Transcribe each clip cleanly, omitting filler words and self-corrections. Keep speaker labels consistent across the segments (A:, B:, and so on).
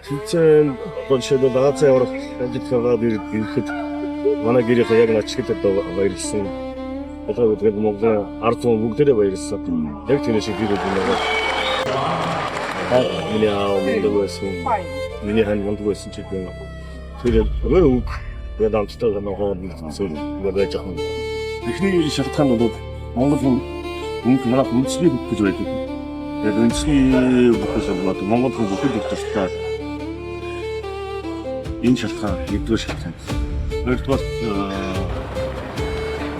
A: Тэнцэн одоо жишээлбэл Азийн аврах ажилтнаагаад ирэхэд манай гэрийнхээ яг начигт одоо баярлсан. Одоо бид Монголын ард түмэн бүгдээрээ баярлсан. Яг тэр шиг гэр бүл байгаа. Миний аав мундаг байсан. Миний хан мундаг байсан ч гэдэг юм. Тэр үг яг амттай гэнэ хоо байж байгаа юм. Эхний шалтгаан бол Монгол хүн манайх үндэсний бүх гэж байдаг. Яг үндэсний бүхээс болоод Монгол хүн бүхэл тусдаа энэ шалтгаан нэгдүгээр шалтгаан. Хоёрдугаар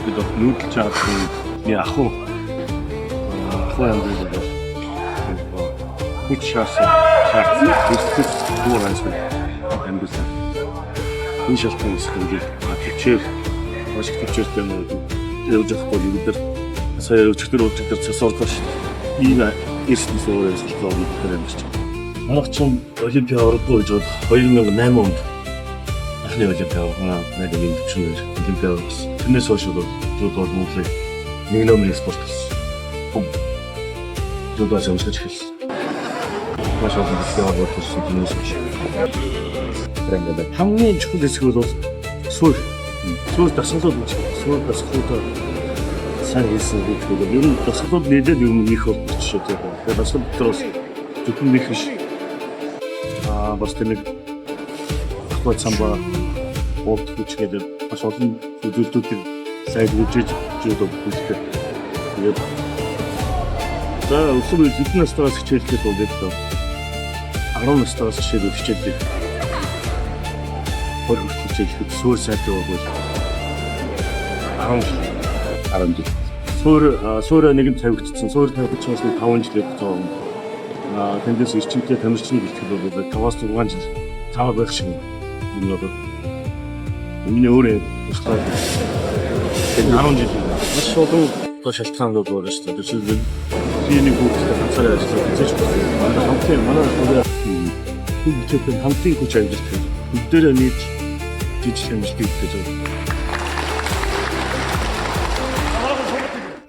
A: бид нүүдэлж авсан аху амжилт бол хүч шаасан хэвчээ дуурайс амжилт. Энэ шалтгаан эсвэл төвчээр маш их төвчээртэй явж байгаа бол бид сая өчигдөр өчигдөр цасоордож ийм эрсдэл суурьас болоод ирэх юм шиг. Манайх ч Олимпиад оролцоо гэж 2008 онд анхны Олимпиад надад төвчнөр Олимпиад тэрнээс хойш бол Монголыг нэг номер спорт болсон. Жодоос өмсөж эхэлсэн. Маш олон дэлхийн оролцсон тэрнээс хойш. Хамгийн чухал хэсэг бол суур дасгалууд гэж. Суур дасгалууд сайн хийсэн гэдэг бол ер нь дасгалууд нэлээд ер нь их болчихшоо тийм. Тэгээд дасгал дотроос зөвхөн нэг биш. Бас тэнэг хот самбаа болт хүч гэдэг бас олон зүйлүүдийг сайн үзэж жишээ өгдөг. Тэгээд за өсвөр хэдэн настраас хичээлтэй бол гэдэг 10 настраас хичээлдэг. Хот хичээлхэд суур сайтай бол 10 суур нэгэн тавигдсан. Суур тавигдсанаас 5 жил явсан. Тэндээс эрчимтэй тамирчин бэлтгэл бол 5-6 жил цаа байх шиг юм байна. Миний өөрөө тусгай 10 жил маш олон шалтгаан бол байна шүү дээ. Жишээлбэл хийний хүүхдээ ганцаараа ажиллаж байгаа. Манай хүүхдээ хамтын хүч ажиллаж байгаа. Бүгдээрээ нийт жижиг хэмжлэг хийж байгаа.